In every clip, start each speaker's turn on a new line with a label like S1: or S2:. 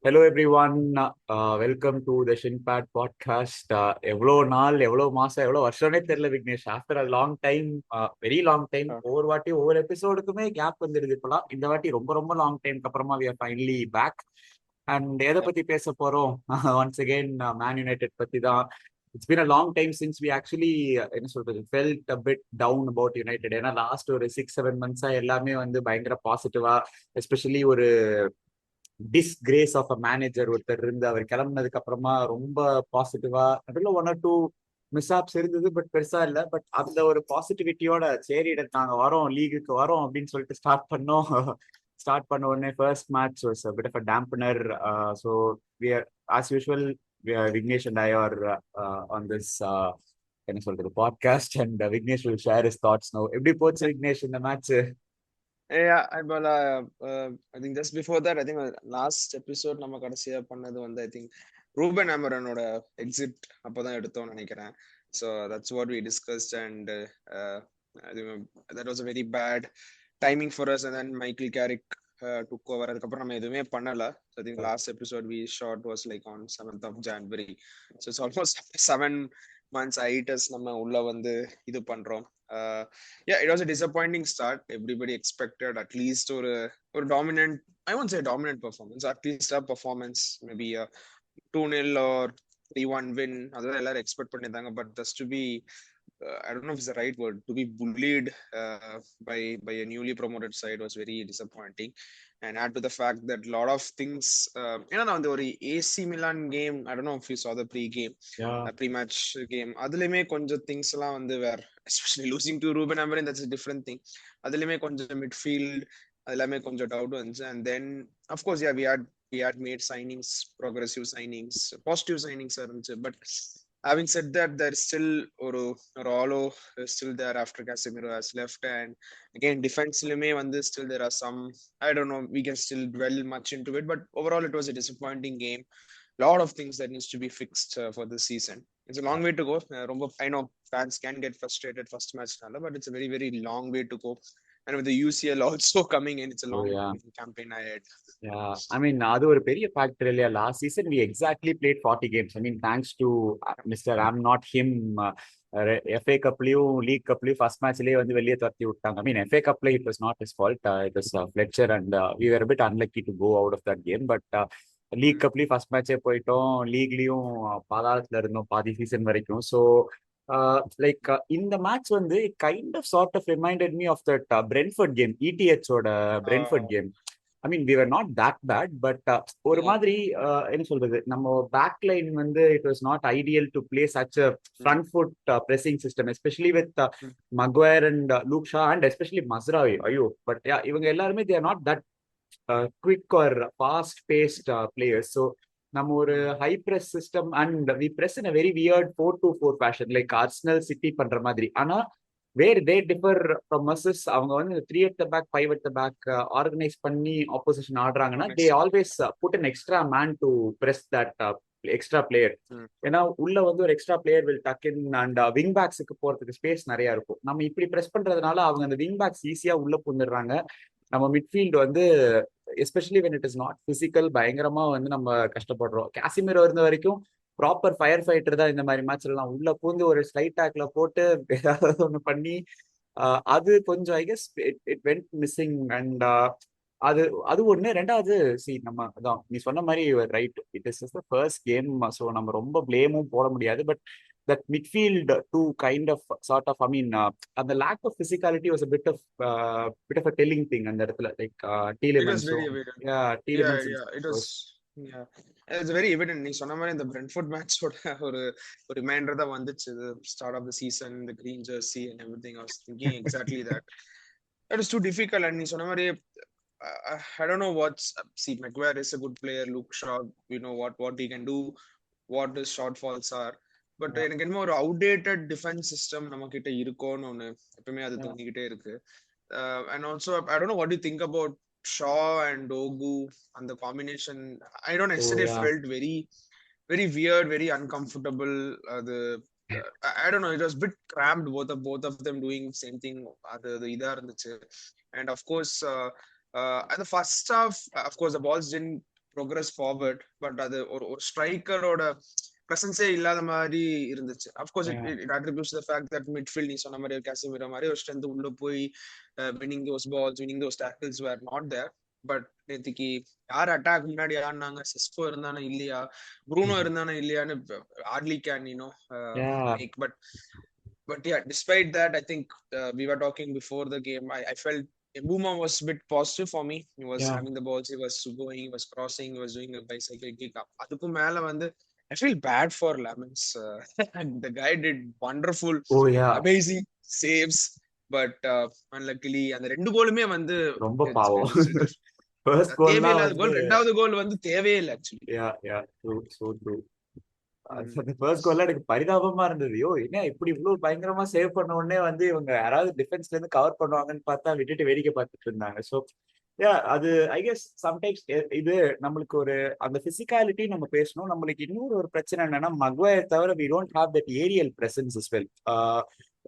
S1: Hello everyone. Welcome to the Shinpad podcast. எவ்வளோ நாள், எவ்வளோ மாசம், எவ்வளோ வருஷம்னே தெரியல Vignesh. After a long time, very long time. ஒவ்வொரு வாட்டி ஒவ்வொரு எபிசோடுக்குமே கேப் வந்துடுது இப்பலாம். இந்த வாட்டி ரொம்ப ரொம்ப லாங் டைம்க்கு அப்புறமா we are finally back. And எதை பத்தி பேச போறோம்? ஒன்ஸ் அகெயின் மேன் யுனைடெட் பத்தி தான். It's been a long time since we actually என்ன சொல்றது felt a bit down about United. ஏன்னா லாஸ்ட் ஒரு 6-7 மந்த்ஸா எல்லாமே வந்து பயங்கர பாசிட்டிவா, எஸ்பெஷலி ஒரு டிஸ்கிரேஸ் ஆஃப் அ மேனேஜர் ஒருத்தர் இருந்து அவர் கிளம்புனதுக்கு அப்புறமா ரொம்ப பாசிட்டிவா நடுவில் 1 or 2 மிஸ்ஆப்ஸ் இருந்தது, பட் பெருசா இல்ல. பட் அந்த ஒரு பாசிட்டிவிட்டியோட சரி நாங்க வரோம், லீகுக்கு வரோம் அப்படின்னு சொல்லிட்டு ஸ்டார்ட் பண்ணோம். ஸ்டார்ட் பண்ண உடனே first match was a bit of a dampener. So we are as usual, Vignesh and I are on this என்ன சொல்றது podcast, and Vignesh will share his thoughts now. எப்படி போச்சு விக்னேஷ் இந்த match?
S2: Yeah, I think just before that, I think last episode நம்ம கடைசியா பண்ணது வந்து I think Ruban ஆமரனோட exit அப்பதான் எடுத்தோம்னு நினைக்கிறேன். So that's what we discussed, and I think that was a very bad timing for us. And then Michael Carrick took over. அதுக்கப்புறம் நம்ம எதுவுமே பண்ணல. So I think last episode we shot was like on 7th of January. So it's almost 7 months hiatus நம்ம உள்ள வந்து இது பண்றோம். Yeah, it was a disappointing start. Everybody expected at least or dominant, I won't say dominant performance, at least a performance, maybe a 2-0 or 3-1 win. அதெல்லாம் எல்லாரும் expect பண்ணியிருந்தாங்க. But just to be I don't know if it's the right word, to be bullied by a newly promoted side was very disappointing. And add to the fact that a lot of things, now the AC Milan game, I don't know if you saw the pre-game, pre-match game, அதுலயுமே கொஞ்சம் things எல்லாம் வந்து were, especially losing to Ruben Amorim, that's a different thing. அதுலயுமே கொஞ்சம் midfield அதெல்லாமே கொஞ்சம் doubt வந்துச்சு. And then of course, yeah, we had made signings, progressive signings, positive signings இருந்துச்சு. But having said that, there's still Olo is still there after Casemiro has left. And again, defensively வந்து still there are some, I don't know, we can still dwell much into it, but overall it was a disappointing game. Lot of things that needs to be fixed for this season. It's a long way to go. I know fans can get frustrated first match, but it's a very very long way to go. And with the UCL also coming in, it's a long campaign ahead.
S1: Yeah, I mean, அது ஒரு பெரிய factor இல்லையா? Last season we exactly played 40 games. I mean, thanks to Mr. I'm not him. FA கப்லயும் league கப்லயும் first மேட்ச்லயே வந்து வெளியே துரத்தி விட்டாங்க. I mean, FA கப்ல it was not his fault. It was Fletcher, and we were a bit unlucky to go out of that game. But league கப்லயும் first மேட்சே போயிட்டோம், லீக்லயும் பாதாளத்துல இருந்தோம் பாதி சீசன் வரைக்கும். ஸோ லைக் இந்த மேட்ச் வந்து kind of sort of reminded me of that Brentford game, இடிஹெச்சோட Brentford game. I mean, we are not that bad, but ஒரு மாதிரி என்ன சொல்றது, நம்ம பேக் லைன் வந்து it was not ideal to play such a front foot pressing system, especially with Maguire and Luke Shaw, and especially Mazraoui. ஐயோ, but இவங்க எல்லாருமே they are not that quick or fast paced players. So நம்ம ஒரு high press system, and we press in a very weird 4-2-4 fashion, like Arsenal City பண்ற மாதிரி. ஆனா where they differ from us is அவங்க வந்து 3 at the back 5 at the back organise பண்ணி opposition ஆடுறாங்கன்னா they always put an extra man to press that extra player. ஏன்னா உள்ள வந்து ஒரு extra player will tuck in, and wing பேக்ஸுக்கு போறதுக்கு ஸ்பேஸ் நிறைய இருக்கும். நம்ம இப்படி பிரஸ் பண்றதுனால அவங்க அந்த விங் பேக்ஸ் ஈஸியா உள்ள புந்துடுறாங்க. நம்ம மிட்ஃபீல்டு வந்து especially when it is not physical பயங்கரமா வந்து நம்ம கஷ்டப்படுறோம். காசிமிரோ இருந்த வரைக்கும் ப்ராப்பர் ஃபயர் ஃபைட்டர் தான். இந்த மாதிரி மேட்ச்ல எல்லாம் உள்ள பூந்து ஒரு ஸ்லைட் டேக்ல போட்டு ஏதாவது ஒண்ணு பண்ணி அது கொஞ்சம் I guess it went missing. And அது அது ஒண்ணு. ரெண்டாவது நம்ம அதான் நீ சொன்ன மாதிரி right, it is the first game. So நம்ம ரொம்ப பிளேமும் போட முடியாது. But that midfield to kind of sort of, I mean, and the lack of physicality was a bit of a telling thing அந்த இடத்துல, like Tielemans.
S2: It was very evident.
S1: Tielemans
S2: It was, yeah, it's very evident. நீ சொன்ன மாதிரி இந்த Brentford மேட்சோட ஒரு reminder தான் வந்துச்சு. Start of the season, the green jersey and everything. I was thinking exactly that. It was too difficult. And நீ சொன்ன மாதிரி I don't know what's, Maguire is a good player, Luke Shaw, we know what he can do, what his shortfalls are. But எனக்கு என்னமோ ஒரு outdated defence system நம்ம கிட்ட இருக்கும்னு ஒண்ணு எப்பவுமே அது தோணிக்கிட்டே இருக்கு. And also I don't know what you think about Shaw and Dogu and the combination. I don't know, yesterday felt very very weird, very uncomfortable. I don't know, it was a bit cramped, both of them doing same thing. அது இதா இருந்துச்சு. And of course at the first half, of course the balls didn't progress forward. But அது ஒரு ஸ்ட்ரைக்கரோட பிரசன்ஸே இல்லாத மாதிரி இருந்துச்சு. Of course it attributes the fact that midfield நீ சொன்ன மாதிரி காசிமிரோ மாதிரி ஒரு ஸ்ட்ரென்த் உள்ள போய் winning those balls, winning those tackles where not there. But நேத்திக்கு யார் அட்டாக் முன்னாடி ஆடினாங்க, செஸ்கோ இருந்தானே இல்லையா, ப்ரூனோ இருந்தானே இல்லையான்னு hardly can make. But yeah, despite that, I think we were talking before the game. I felt Mbuma was a bit positive for me. He was having the balls, he was going, he was crossing, he was doing a bicycle kick up. அதுக்கு மேல வந்து I feel bad for Lamens. The guy did wonderful, amazing saves, but unluckily அந்த ரெண்டு கோலுமே வந்து
S1: ரொம்ப பாவம். First goal
S2: தேவையில்லாத கோல், ரெண்டாவது கோல் வந்து தேவையே இல்லை ஆக்சுவலி.
S1: so true. அந்த ஃபர்ஸ்ட் கோல்ல எனக்கு பரிதாபமா இருந்தது. என்ன இப்படி இவ்வளவு பயங்கரமா சேவ் பண்ண உடனே வந்து இவங்க யாராவது டிஃபென்ஸ்ல இருந்து கவர் பண்ணுவாங்கன்னு பார்த்தா விட்டுட்டு வேடிக்கை பார்த்துட்டு இருந்தாங்க. ஸோ அது ஐ கெஸ் சம்டைம்ஸ் இது நம்மளுக்கு ஒரு அந்த பிசிக்காலிட்டி நம்ம பேசணும். நம்மளுக்கு இன்னொரு ஒரு பிரச்சனை என்னன்னா, மக்வயர் தவிர we don't have that aerial presence as well.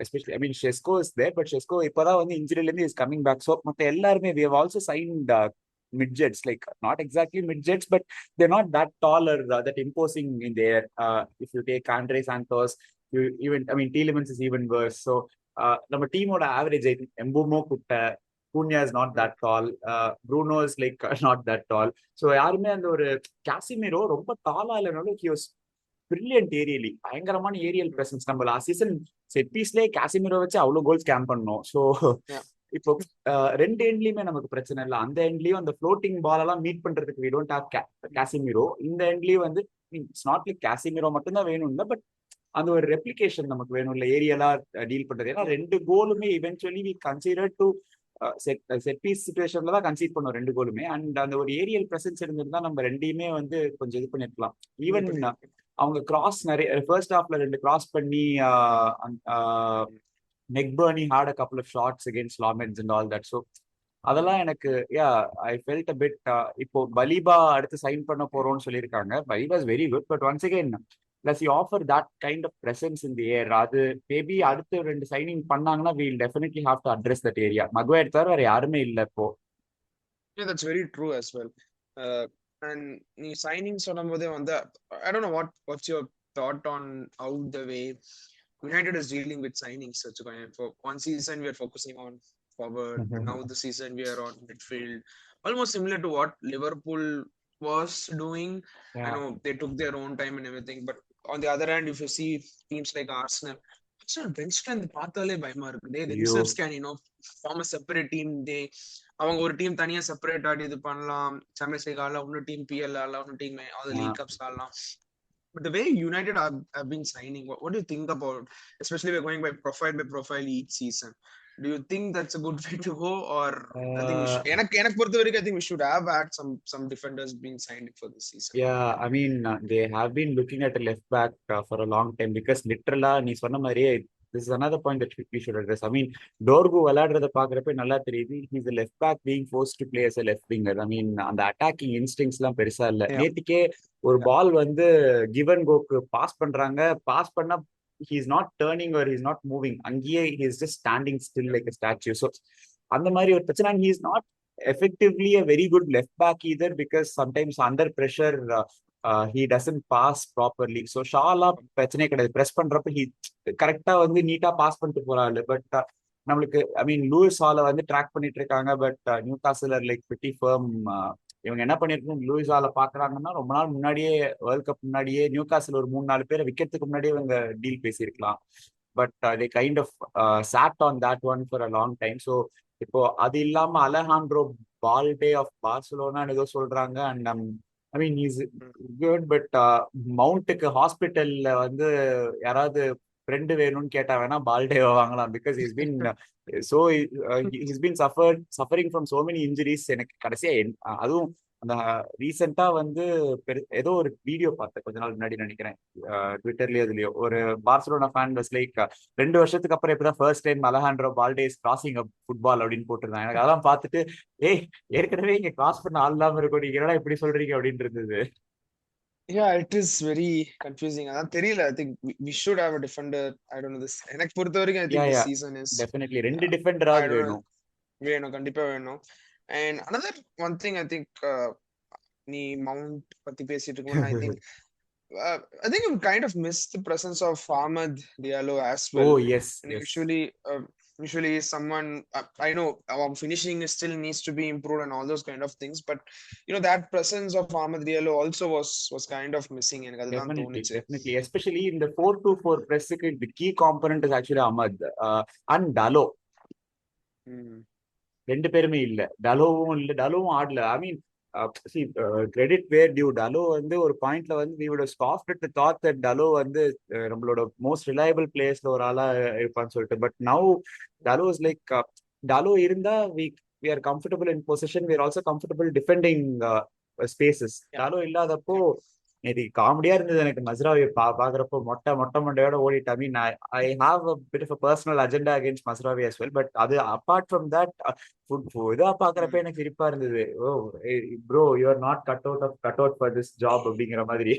S1: Especially, I mean, Shesko is there, but Shesko இப்பதான் வந்து இன்ஜுரில இருந்து is coming back. So மத்த எல்லாருமே we have also signed mid-jets, like not exactly mid-jets, but they're not that tall or that imposing in the air. If you take Andre Santos, Tielemans is even worse. So நம்ம டீமோட average எம்புமோ குட்ட, Cunha is not that tall, Bruno is like not that tall. So யாருமே அந்த ஒரு Casemiro ரொம்ப டாலா இல்லைனாலும் he was brilliant aerially, பயங்கரமான Ariel presence. நம்ம லாஸ்ட் சீசன் செட் பீஸ்லேயே காசிமிரோ வச்சு அவ்வளோ கோல்ஸ் கேம்ப் பண்ணோம். ஸோ இப்போ ரெண்டு எண்ட்லயுமே நமக்கு பிரச்சனை இல்லை. அந்த எண்ட்லயும் அந்த ஃப்ளோட்டிங் பால் எல்லாம் மீட் பண்றதுக்கு we don't have காசிமிரோ. இந்த எண்ட்லயும் வந்து இட்ஸ் நாட் லைக் காசிமிரோ மட்டும்தான் வேணும் இல்லை, பட் அந்த ஒரு ரெப்ளிகேஷன் நமக்கு வேணும் இல்லை, ஏரியலா டீல் பண்றது. ஏன்னா ரெண்டு கோலுமே eventually we consider to set piece சிச்சுவேஷன்ல தான் கன்சீட் பண்ணோம் ரெண்டு கோலுமே. அண்ட் அந்த ஒரு ஏரியல் பிரசன்ஸ் இருந்திருந்தா நம்ம ரெண்டையுமே வந்து கொஞ்சம் இது பண்ணிருக்கலாம். ஈவன் அவங்க கிராஸ் நிறைய ஃபர்ஸ்ட் ஹாஃப்ல ரெண்டு கிராஸ் பண்ணி Negburney had a couple of shots against Lomens and all that. So அதெல்லாம் எனக்கு I felt a bit இப்போ பலிபா அடுத்து சைன் பண்ண போறோம்னு சொல்லியிருக்காங்க. Palhinha is very good, but once again plus you offer that kind of presence in the air. அது maybe அடுத்து ரெண்டு சைனிங் பண்ணாங்கன்னா we'll definitely have to address that area. Maguire தவிர வேற யாருமே இல்லை இப்போ.
S2: Yeah, that's very true as well. And நீ சைனிங் சொன்னபோதே வந்து I don't know what's your thought on how the way United is dealing with signings. For one season we are focusing on forward, and now the season we are on midfield, almost similar to what Liverpool was doing. I know they took their own time and everything, but on the other hand, if you see teams like Arsenal, bench strength பார்த்தாலே பயமா இருக்கு. They themselves can form a separate team. அவங்க ஒரு team தனியா separate ஆடி இது பண்ணலாம், champions league ஆடலாம், இன்னொரு டீம் பிஎல் ஆடலாம், இன்னொரு team all the league cups ஆடலாம். But the way United have been signing, what do you think about, especially we're going by profile each season? Do you think that's a good way to go, or I think எனக்கு பொறுத்த வரைக்கும் I think we should have had some defenders being signed for this season?
S1: Yeah, I mean they have been looking at a left back for a long time, because literally நீ சொன்ன மாதிரியே this is another point that we should address. I mean, Dorgu விளையாடுறத பாக்குறப்ப நல்லா தெரியுது he's a left back being forced to play as a left winger. I mean, அந்த attacking instincts எல்லாம் பெருசா இல்ல. நேத்திக்கே ஒரு பால் வந்து கிவன் கோக்கு பாஸ் பண்றாங்க, பாஸ் பண்ணா he is not turning or he is not moving, அங்கேயே he is just standing still like a statue. So அந்த மாதிரி ஒரு பிரச்சனை. he is not effectively a very good left back either, because sometimes under pressure he doesn't pass properly. So Shala பிரச்சனை கிடையாது, press பண்றப்ப he கரெக்டா வந்து நீட்டா பாஸ் பண்ணிட்டு போறாரு. பட் நம்மளுக்கு ஐ மீன் லூயிஸ் ஹாலை வந்து ட்ராக் பண்ணிட்டு இருக்காங்க, பட் நியூ காசில் லைக் பிரிட்டி ஃபர்ம். இவங்க என்ன பண்ணிருக்கோம், லூயிஸ் ஹாலை பாக்குறாங்கன்னா ரொம்ப நாள் முன்னாடியே, வேர்ல்ட் கப் முன்னாடியே நியூ காசில் ஒரு 3-4 பேரை விக்கிறதுக்கு முன்னாடியே இவங்க டீல் பேசியிருக்கலாம். But they kind of sat on that one for a long time. So இப்போ அது இல்லாம அலெஹாண்ட்ரோ பால்டே ஆஃப் பார்சிலோனான்னு ஏதோ சொல்றாங்க. And I mean he's good, but மவுண்ட்டுக்கு ஹாஸ்பிட்டல்ல வந்து யாராவது ஃப்ரெண்டு வேணும்னு கேட்டா வேணா பால்டேவை வாங்கலாம், because he's been suffering from so many injuries. எனக்கு கடைசியா அதுவும் அந்த ரீசெண்டா வந்து ஏதோ ஒரு வீடியோ பார்த்தேன் கொஞ்ச நாள் முன்னாடி நினைக்கிறேன், ட்விட்டர்லயோ அதுலயோ ஒரு பார்சிலோனா ஃபேன் பஸ் லைக் 2 வருஷத்துக்கு அப்புறம் இப்பதான் ஃபர்ஸ்ட் டைம் அலெஹாண்ட்ரோ பால்டேஸ் கிராசிங் அப் ஃபுட்பால் அப்படின்னு போட்டிருந்தாங்க. எனக்கு அதெல்லாம் பார்த்துட்டு ஏற்கனவே இங்க கிராஸ் பண்ண ஆள் இல்லாம இருக்கும், நீங்க என்னடா இப்படி சொல்றீங்க அப்படின்னு இருந்தது.
S2: Yeah, it is very confusing. அதான் தெரியல. I think we should have a defender. I don't know this. எனக்கு பொறுத்த வரைக்கும் I think this season is
S1: definitely ரெண்டு டிஃபெண்டரா வேணும்,
S2: கண்டிப்பா வேணும். And another one thing I think நீ மவுண்ட் பத்தி பேசிட்டு இருக்கும்போது I think we kind of missed the presence of Ahmad Diallo as well.
S1: Oh, yes,
S2: And
S1: yes.
S2: usually someone I know our finishing still needs to be improved and all those kind of things, but that presence of Ahmad Diallo also was kind of missing. எனக்கு அதுதான்
S1: Definitely,
S2: தோணுச்சு.
S1: definitely. Especially in the 4-2-4 press, the key component is actually Ahmad and Dalo. ரெண்டு பேருமே இல்ல. டலோவும் ஆடல. ஐ மீன் credit வேர் due. டலோ வந்து ஒரு பாயிண்ட்ல வந்து we would have scoffed at the thought that டலோ வந்து நம்மளோட மோஸ்ட் ரிலையபிள் பிளேயர்ஸ்ல ஒரு ஆளா இருப்பான்னு சொல்லிட்டு. But now Dalot is like Dalot இருந்தா we are comfortable in possession, we are also comfortable defending spaces. டலோ இல்லாதப்போ இது காமெடியா இருந்தது எனக்கு. மஸ்ராவி பாக்குறப்போ மொட்டை மண்டையோட ஓடிட்டு. I mean I have a bit of a personal agenda against Mazraoui as well, but அது அபார்ட் ஃப்ரம் தட் இதா பாக்குறப்ப எனக்கு சிரிப்பா இருந்தது. Oh bro, you are not cut out for this job அப்படிங்கிற மாதிரி.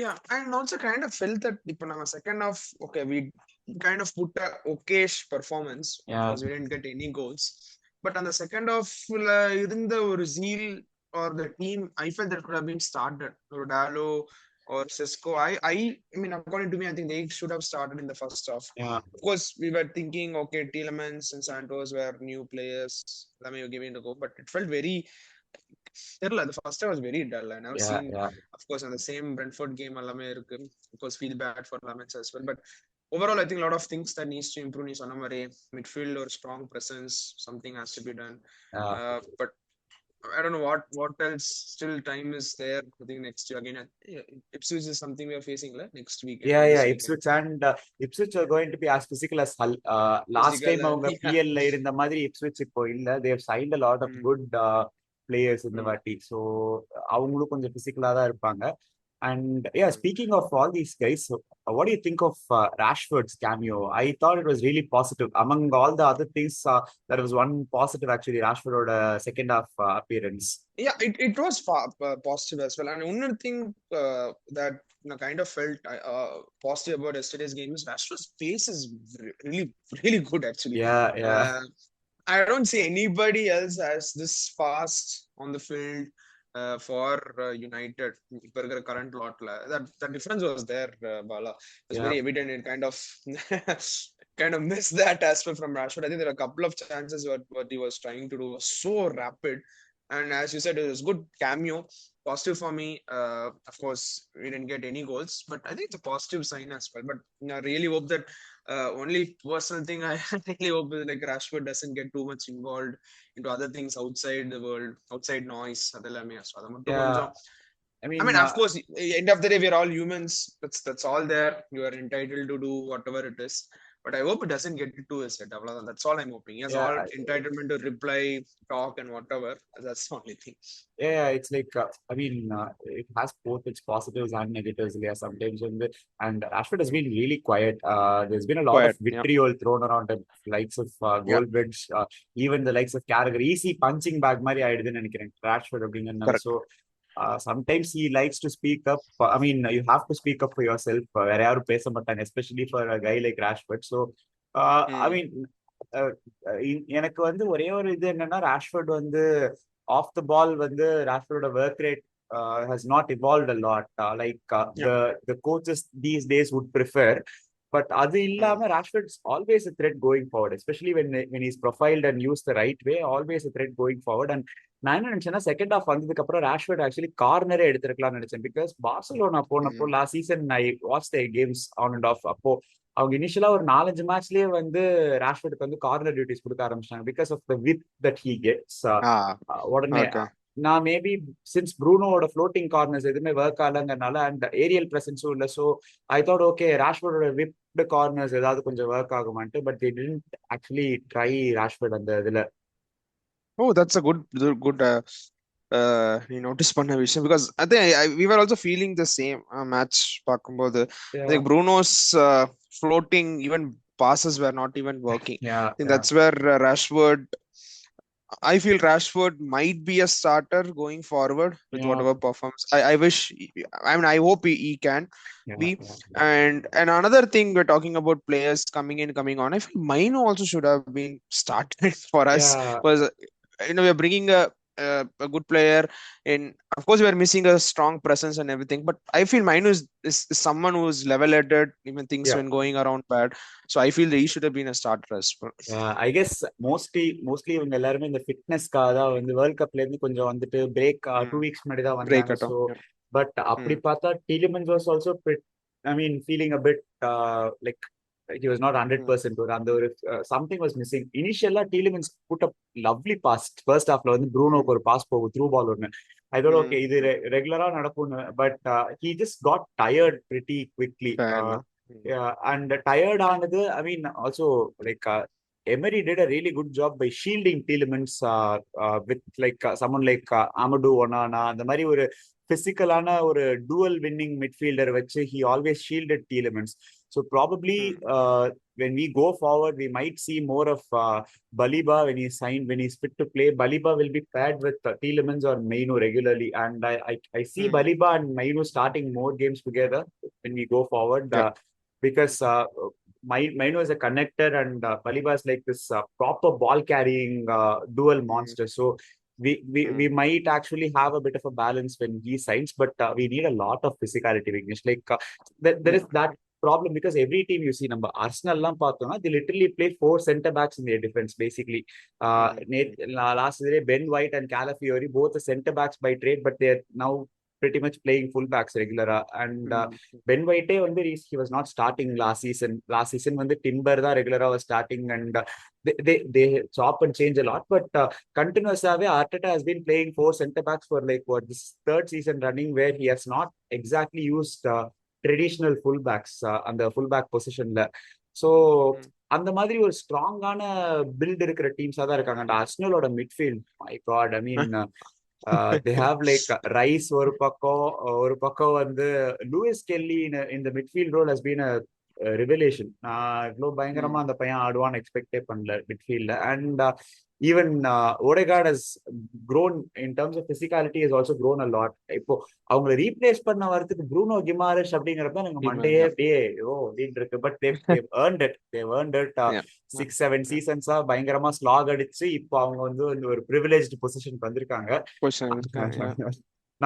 S2: Yeah, and also kind of felt that இப்போ நம்ம second half we kind of put a okayish performance. Of course we didn't get any goals, but on the second half இருந்த ஒரு zeal or the team, I felt that could have been started. Dalo or Cisco, I mean, according to me, I think they should have started in the first half. Of course we were thinking Tielemans and Santos were new players, they were giving it a go, but it felt very the first half was very dull. I never seen, of course, on the same Brentford game allame irukku. Of course feel bad for Lamens as well, but overall I think a lot of things that needs to improve. Ni sonna mare midfield or strong presence, something has to be done. But I don't know what else. Still time is there. I think next year again Ipswich is something we are facing next week.
S1: Ipswich and Ipswich are going to be as physical as Hull. Last time அவங்க PL ல இருந்த மாதிரி Ipswich இப்போ இல்ல. They have signed a lot of good players இந்த வாட்டி. So அவங்களும் கொஞ்சம் பிசிக்கலா தான் இருப்பாங்க. And speaking of all these guys, what do you think of Rashford's cameo? I thought it was really positive. Among all the other things, there was one positive actually, Rashford second half appearance.
S2: Yeah, it was positive as well. And another thing that I kind of felt positive about yesterday's game is Rashford's pace is really, really good actually. I don't see anybody else as this fast on the field for United current lot. That difference was there, Bala. It was very evident. It kind of missed that aspect from Rashford. I think there are a couple of chances what he was trying to do was so rapid. And as you said, it was good cameo. Positive for me. Of course, we didn't get any goals, but I think it's a positive sign as well. But I really hope that only personal thing I really hope is like Rashford doesn't get too much involved into other things outside the world, outside noise. I mean, of course, end of the day, we're all humans. That's all there. You are entitled to do whatever it is. But I hope it doesn't get to his head. That's all I'm hoping. He has all entitlement to reply, talk, and whatever. That's the only thing.
S1: It's like, I mean, it has both its positives and negatives. Sometimes, and Rashford has been really quiet. There's been a lot of vitriol thrown around the likes of Goldbridge, even the likes of Carragher. Easy punching bag, Mari, I didn't know Rashford being so. Sometimes he likes to speak up. I mean, you have to speak up for yourself, especially for a guy like Rashford. So, I mean, எனக்கு வந்து ஒரே ஒரு இது என்னன்னா, ராஷ்வர்ட் வந்து of the ball வந்து ராஷ்வர்டோட work rate has not evolved a lot. The coaches these days would prefer. But அது இல்லாம Rashford is always a threat going forward, especially when he's profiled and used the right way, always a threat going forward. And நான் என்ன நினைச்சேன்னா, second half வந்ததுக்கு அப்புறம் Rashford actually கார்னரே எடுத்திருக்கலாம்னு நினைச்சேன். Because Barcelona போனப்போ last season I watch the games on and half. அப்போ அவங்க இனிஷியலா ஒரு 4-5 மேட்ச்லயே வந்து ராஷ்வர்டுக்கு வந்து கார்னர் டியூட்டிஸ் கொடுக்க ஆரம்பிச்சாங்க because of the with that he gets. உடனே நான் மேபி சின்ஸ் ப்ரூனோட ஃப்ளோட்டிங் கார்னர்ஸ் எதுவுமே ஒர்க் ஆகலங்கிறனால அண்ட் ஏரியல் பிரசன்ஸும் இல்லை. ஸோ ஐ தாட் ஓகே ராஷ்வர்டோட விப்டு கார்னர்ஸ் ஏதாவது கொஞ்சம் ஒர்க் ஆகுமான்ட்டு. But they didn't actually try Rashford அந்த இதுல.
S2: Oh, that's a good you notice பண்ண விஷயம். Because I think we were also feeling the same match பார்க்கும்போது. I think Bruno's floating even passes were not even working. I think that's where Rashford, I feel Rashford might be a starter going forward with whatever performs. I wish, I mean, I hope he can be. And another thing, we're talking about players coming in, coming on. I feel Maino also should have been started for us. Because we're bringing a a good player. In of course, we are missing a strong presence and everything, but I feel Mainu is someone who's level-headed even things
S1: Yeah.
S2: when going around bad. So I feel that he should have been a starter as well.
S1: I guess mostly இவங்க எல்லாருமே இந்த ஃபிட்னஸ்க்காக தான் வந்து world கப்ல இருந்து கொஞ்சம் வந்துட்டு break 2 weeks முன்னாடி தான்
S2: Break
S1: வந்தாங்க.
S2: at
S1: so
S2: all. Yeah.
S1: But அப்படி
S2: Mm.
S1: பார்த்தா Tielemans was also I mean feeling a bit like he was not
S2: Mm.
S1: 100% ஒரு அந்த ஒரு சம்திங் வாஸ் மிஸ்ஸிங். இனிஷியலா Tielemans put up lovely pass first ஹாஃப்ல வந்து ப்ரூனோக்கு ஒரு பாஸ் போகும் த்ரூ பால் ஒன்று. அதோட ஓகே இது ரெகுலரா நடக்கும்னு. But he just got tired pretty quickly.
S2: Bad, no?
S1: And tired ஆனது I mean also like Emery did a really good job by shielding Tielemans with like someone like Amadou Onana. அந்த மாதிரி ஒரு பிசிக்கலான ஒரு dual winning midfielder வச்சு he always shielded Tielemans. So probably when we go forward, we might see more of Baliba when he's fit to play. Baliba will be paired with Tielemans or Mainu regularly, and I see Baliba and Mainu starting more games together when we go forward. Because Mainu is a connector and Baliba is like this proper ball carrying dual monster. So we might actually have a bit of a balance when he signs, but we need a lot of physicality, Vignesh. Like there is that problem because every team you see, number Arsenal லாம் பார்த்தோம்னா they literally play 4 center backs in their defense basically. Last year Ben White and Calafiori both are center backs by trade, but they're now pretty much playing full backs regular. And Ben White வந்து he was not starting last season வந்து Timber தான் regular was starting, and they chop and change a lot, but continuously Arteta has been playing 4 center backs for like what this third season running where he has not exactly used traditional full backs அந்த full back பொசிஷன்ல. So அந்த மாதிரி ஒரு ஸ்ட்ராங்கான build இருக்கிற டீம்ஸா தான் இருக்காங்க. அந்த அர்சனலோட midfield my God, I mean they have like Rice ஒரு பக்கம் வந்து Lewis Skelly in the midfield role has been a revelation. இவ்வளோ பயங்கரமா அந்த பையன் ஆடுவான்னு எக்ஸ்பெக்டே பண்ணல மிட்ஃபீல்ட்ல. And even Odegaard has grown in terms of physicality, has also grown a lot. இப்போ அவங்களை ரீப்ளேஸ் பண்ண வரதுக்கு ப்ரூனோ கிமாரஸ் அப்படிங்கிறப்ப எனக்கு மண்டையே அப்படியே அப்படின்னு இருக்கு. But they've earned it. 6-7 சீசன்ஸா பயங்கரமா ஸ்லாக் அடிச்சு இப்போ அவங்க வந்து ஒரு ப்ரிவிலேஜ்டு பொசிஷன் வந்திருக்காங்க.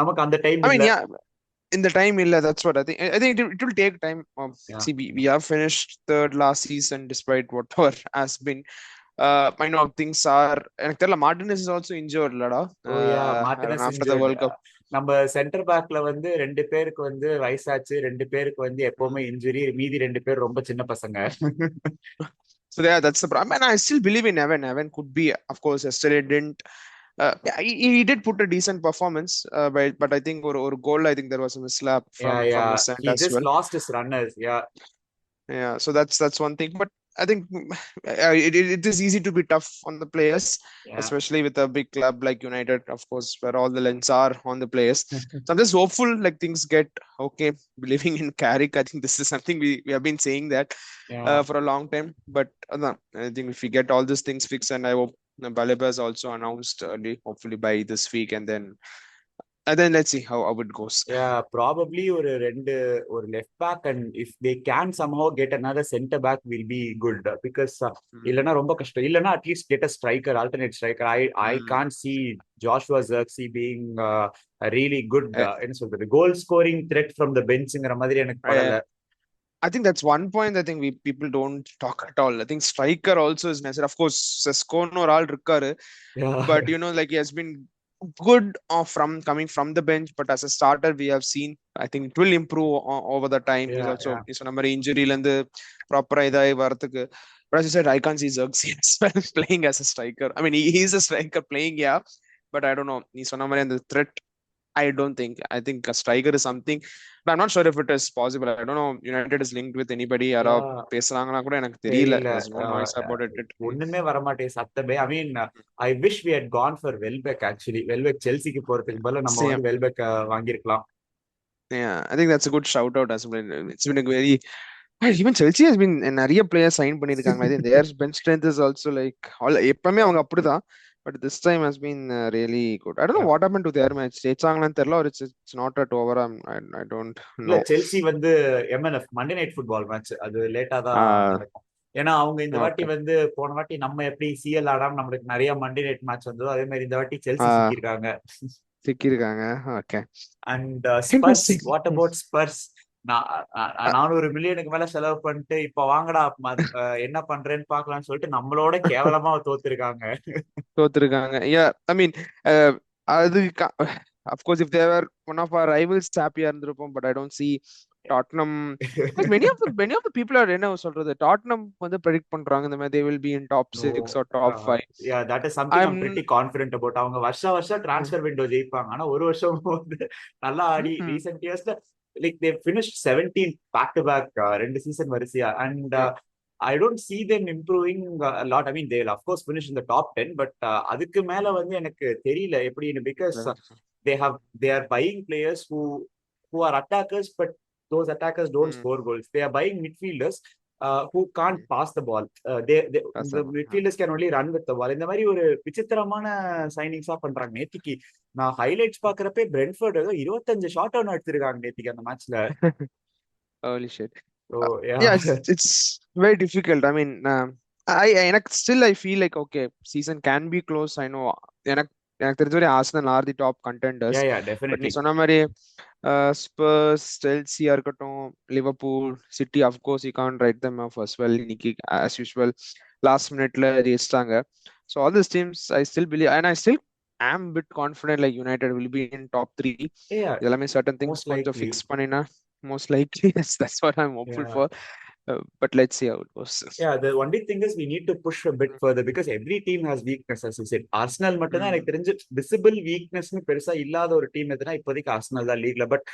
S1: நமக்கு அந்த டைம் இல்ல.
S2: In the time illa, that's what I think it will take time. See, we have finished third last season despite whatever has been. I know things are, எனக்கு தெரியல Martinez is also injured lada.
S1: Martinez
S2: after the World Cup.
S1: நம்ம centre பேக்ல வந்து 2 பேருக்கு வந்து வயசாச்சு, 2 பேருக்கு வந்து எப்பவுமே இன்ஜுரி, மீதி 2 பேர் ரொம்ப சின்ன பசங்க.
S2: So yeah, that's the problem. And I still believe in Evan. Evan could be, of course, yesterday didn't. He did put a decent performance, but I think or goal, I think there was a mislap from his end
S1: he
S2: as
S1: just
S2: well.
S1: lost his runners.
S2: So that's one thing, but I think it is easy to be tough on the players, especially with a big club like United, of course, where all the lens are on the players. So I'm just hopeful like things get okay. Believing in Carrick, I think this is something we have been saying that for a long time. But I think if we get all these things fixed, and I hope Baliba is also announced early, hopefully by this week, and then let's see how it goes.
S1: Probably or left back, and if they can somehow get another center back will be good, because illana romba kashtam, illana at least get a striker, alternate striker. I can't see Joshua Zirkzee being a really good goal scoring threat from the bench ingra madiri enak padala.
S2: I think that's one point I think people don't talk at all. I think striker also is necessary. Of course Sesko or all irukkaru, but like he has been good from coming from the bench, but as a starter we have seen I think it will improve over the time. He's also is number injury la and proper idai varadhukku, but as you said I can't see Zirkzee as well playing as a striker. I mean he is a striker playing, but I don't know, நீ சொன்ன மாதிரி அந்த threat I don't think. I think a striker is something, but I'm not sure if it is possible. I don't know United is linked with anybody. யாரா பேசுறாங்கன்னா கூட எனக்கு தெரியல. There's no noise about it.
S1: ஒண்ணுமே வர மாட்டேங்குது சத்தமே. I mean I wish we had gone for Welbeck actually. Welbeck செல்சிக்கு போறதுக்கு பதிலா நம்ம வந்து Welbeck வாங்கிருக்கலாம்.
S2: I think that's a good shout out as well. It's been a very even Chelsea has been நிறைய players sign பண்ணிருக்காங்க. I think their bench strength is also like எப்பவுமே அவங்க அப்படிதான், but this time has been really good. I don't know what happened to their match. ஜெயிச்சாங்களான்னு தெரியல, or it's not at over. I don't know.
S1: Chelsea வந்து MNF Monday Night Football match அது லேட்டா தான் நடக்கும். ஏன்னா அவங்க இந்த வாட்டி
S2: ஓகே.
S1: வந்து போன வாட்டி நம்ம எப்படி சிஎல் ஆடாம நம்மளுக்கு நிறைய மண்டே நைட் மேட்ச் வந்ததோ அதே மாதிரி இந்த வாட்டி செல்சி
S2: ஆ
S1: சிக்கியிருக்காங்க.
S2: சிக்கியிருக்காங்க. Okay.
S1: And Spurs,
S2: interesting.
S1: What about Spurs? 400 மில்லியனுக்கு மேல செலவு பண்ணிட்டு இப்ப வாங்கடா என்ன பண்றேன்னு பாக்கலாம்னு சொல்லிட்டு நம்மளோட கேவலமா தோத்துருக்காங்க.
S2: தோத்துருக்காங்க. ஐ மீன் அது of course if they were one of our rivals ஹாப்பியா இருந்திருப்போம். But I don't see Tottenham because many of the people are என்ன சொல்றது, டாட்னம் வந்து ப்ரெடிக்ட் பண்றாங்க இந்த மாதிரி they will be in top
S1: No,
S2: 6 or top 5.
S1: yeah, that is something
S2: I'm
S1: I'm pretty confident about. அவங்க வருஷம் டிரான்ஸ்ஃபர் விண்டோ ஜெயிப்பாங்க. ஆனா ஒரு வருஷம் வந்து நல்லா ஆடி
S2: mm,
S1: ரீசெண்ட் இயர்ஸ்ல like they finished 17 back to back 2 season வரிசையா. And
S2: yeah,
S1: I don't see them improving a lot. I mean they will of course finish in the top 10, but அதுக்கு மேல வந்து எனக்கு தெரியல எப்படின்னு, because they have they are buying players who are attackers, but those attackers don't
S2: mm,
S1: score goals. They are buying midfielders who can't
S2: mm,
S1: pass the ball.
S2: that's
S1: The
S2: yeah.
S1: midfielders can only run with the ball. இந்த மாதிரி ஒரு விசித்திரமான சைனிங்ஸா பண்றாங்க. நேத்திக்கு நான் highlights பாக்குறப்ப Brentford ஏதோ 25 shot on எடுத்திருக்காங்க நேத்திக்கு அந்த மேட்ச்ல.
S2: Holy shit.
S1: So
S2: Yeah, it's very difficult. I mean, எனக்கு still I feel like okay, season can be close. I know எனக்கு எனக்கு தெரிஞ்ச வரை Arsenal are the top contenders.
S1: Yeah
S2: but நீ
S1: டெஃபினெட்லி.
S2: சொன்ன மாதிரி ஸ்பர்ஸ், செல்சியா இருக்கட்டும், Liverpool, City, of course you can't write them off as well. இன்னைக்கு ஆஸ் யூஸ்வல் லாஸ்ட் மினிட்ல ஜெயிச்சிட்டாங்க. So all this teams I still believe and I still am bit confident like United will be in top 3.
S1: யா
S2: எல்லாமே certain things
S1: most
S2: கொஞ்சம்
S1: likely.
S2: fix பண்ணினா most likely yes, that's what I'm hopeful for. But let's see how it goes.
S1: Yeah, the only thing is we need to push a bit further because every team has weakness, as you said. Arsenal மட்டும் தான்
S2: Mm.
S1: எனக்கு தெரிஞ்சு visible வீக்னஸ்னு பெருசா இல்லாத ஒரு team எதுனா இப்போதைக்கு Arsenal தான் லீக்ல. But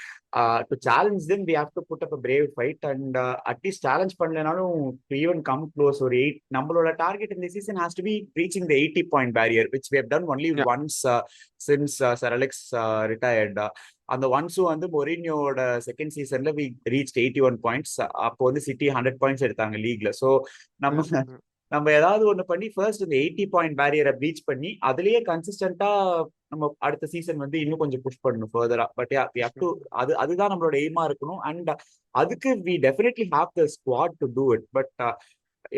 S1: to challenge them we have to put up a brave fight. And at least challenge பண்ணலனாலும் டு ஈவன் கம் க்ளோஸ் ஒரு 8. நம்மளோட டார்கெட் இந்த season has to be reaching the 80 point barrier, which we have done only
S2: Yeah.
S1: once since Sir Alex retired. அந்த ஒன்ஸும் வந்து மொரினியோட second சீசன்ல we reach 81 points. அப்போ வந்து city 100 points எடுத்தாங்க லீக்ல. ஸோ நம்ம
S2: Mm.
S1: நம்ம ஏதாவது ஒண்ணு பண்ணி ஃபர்ஸ்ட் இந்த 80 பாயிண்ட் பேரியரை ரீச் பண்ணி அதுலயே கன்சிஸ்டன்டா நம்ம அடுத்த சீசன் வந்து இன்னும் கொஞ்சம் புஷ் பண்ணணும் ஃபர்தரா. பட் அதுதான் நம்மளோட எய்மா இருக்கணும். அண்ட் அதுக்கு we definitely have the squad to do it. But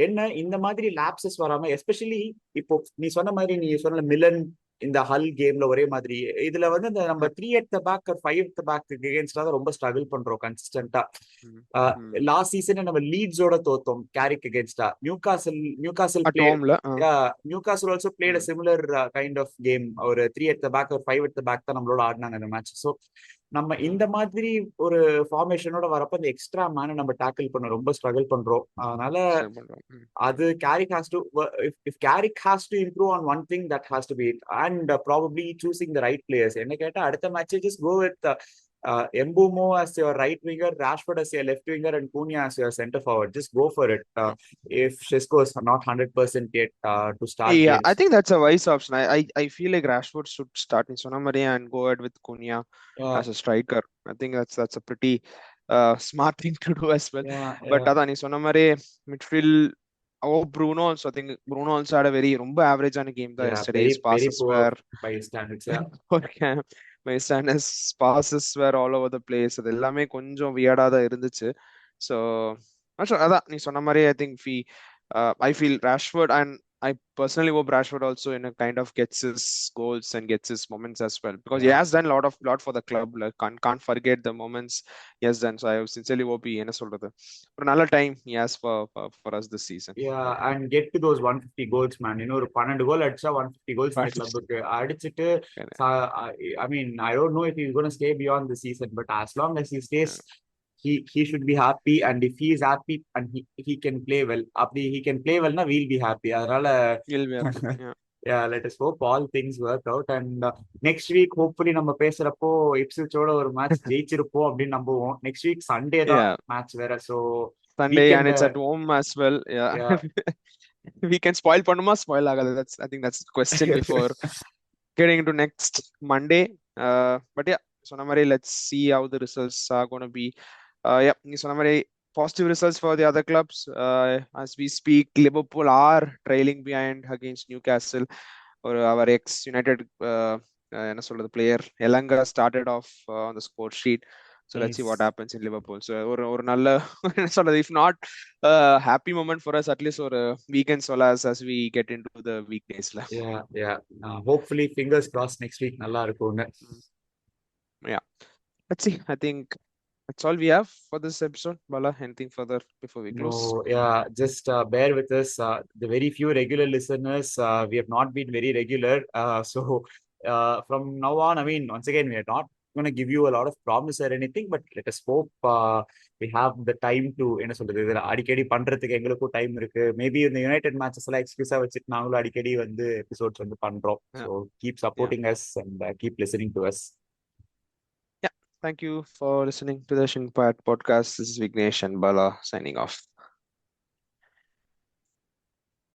S1: என்ன இந்த மாதிரி லேப்சஸ் வராம, எஸ்பெஷலி இப்போ நீ சொன்ன மிலன் இந்த ஹல் கேம்ல ஒரே மாதிரி இதுல வந்து இந்த நம்ம 3 at the back or 5 at the back அகேன்ஸ்டா தான் ரொம்ப ஸ்ட்ரகிள் பண்றோம் கன்சிஸ்டன்டா.
S2: Mm.
S1: லாஸ்ட் சீசன் நம்ம லீட்ஸோட தோத்தோம் கேரிக் அகேன்ஸ்டா. Newcastle
S2: At
S1: play
S2: home la.
S1: Newcastle also played a
S2: Mm.
S1: Similar kind of game. ஒரு 3 at the back or 5 at the back தான் நம்மளோட ஆடினாங்க அந்த மேட்ச். ஸோ நம்ம இந்த மாதிரி ஒரு ஃபார்மேஷனோட வரப்ப இந்த எக்ஸ்ட்ரா மேனை நம்ம டேக்கிள் பண்ண ரொம்ப ஸ்ட்ரகிள் பண்றோம். அதனால அது Carrick has to, if Carrick has to improve on one thing, that has to be it. And probably choosing the right players. என்ன கேட்டா அடுத்த match just go with Mbumo as your right winger, Rashford as your left winger, and Cunha as your center forward. Just go for it. If Shesko is not 100% yet to start
S2: Yeah,
S1: games.
S2: I think that's a wise option. I feel like Rashford should start in Sonamaria and go ahead with Cunha as a striker. I think that's a pretty smart thing to do as well. But அதான் நீ சொன்ன மாதிரி midfield, Bruno also, I think Bruno also had a very ரொம்ப average ஆன game தான் yesterday. His passes were
S1: by standards.
S2: my standards passes were all over the place. அது எல்லாமே கொஞ்சம் வியர்டா தான் இருந்துச்சு. So அதான் நீ சொன்ன மாதிரி I think I feel Rashford, and I personally hope Rashford also in a kind of gets his goals and gets his moments as well, because he has done lot for the club. Like can't forget the moments he has done. So I sincerely hope he என்ன சொல்றது ஒரு நல்ல time he has for us this season.
S1: Yeah, and get to those 150 goals, man. ஒரு 12 கோல் அடிச்சா 150 goals இந்த கிளப்புக்கு அடிச்சிட்டு, I mean I don't know if he's going to stay beyond the season, but as long as he stays, he should be happy. And if he is happy and he can play well, அப்படி he can play well na we'll be happy. அதனால yeah, let us hope all things work out. And next week hopefully நம்ம பேசுறப்போ இப்ஸ்விச்சோட ஒரு match ஜெயிச்சிருப்போம் அப்படின்னு நம்புவோம். Next week Sunday தான் match வேற. So
S2: Sunday and it's at home as well. Yeah. We can spoil பண்ணுமா spoil ஆகாது? I think that's the question before getting into next Monday. But yeah, சொன்ன மாதிரி let's see how the results are going to be. Yeah, நீ சொன்ன மாதிரி positive results for the other clubs. As we speak, Liverpool are trailing behind against Newcastle, or our ex-United என்ன சொல்றது player Yelahanka started off on the score sheet. So let's see what
S1: Nice.
S2: happens in Liverpool. So ஒரு நல்ல என்ன சொல்றது if not happy moment for us, at least ஒரு weekend solace as we get into the weekdaysல.
S1: Yeah. Hopefully, fingers crossed next week நல்லா இருக்கும்னு.
S2: Yeah, let's see. I think that's all we have for this episode. Bala, anything further before we close?
S1: No, yeah, just bear with us. The very few regular listeners, we have not been very regular. So from now on, I mean, once again, we are not going to give you a lot of promise or anything, but let us hope we have the time to, என்ன சொல்றது, இதுல அடிக்கடி பண்றதுக்கு எங்களுக்கும் time இருக்கு. Maybe இந்த United matches எல்லாம் எக்ஸ்கியூஸா வச்சுட்டு நாங்களும் அடிக்கடி வந்து எபிசோட்ஸ் வந்து பண்றோம்.
S2: Yeah,
S1: so keep
S2: yeah,
S1: supporting us and keep listening to us.
S2: yeah. Thank you for listening to the Shinpat podcast. This is Vignesh and Bala signing off.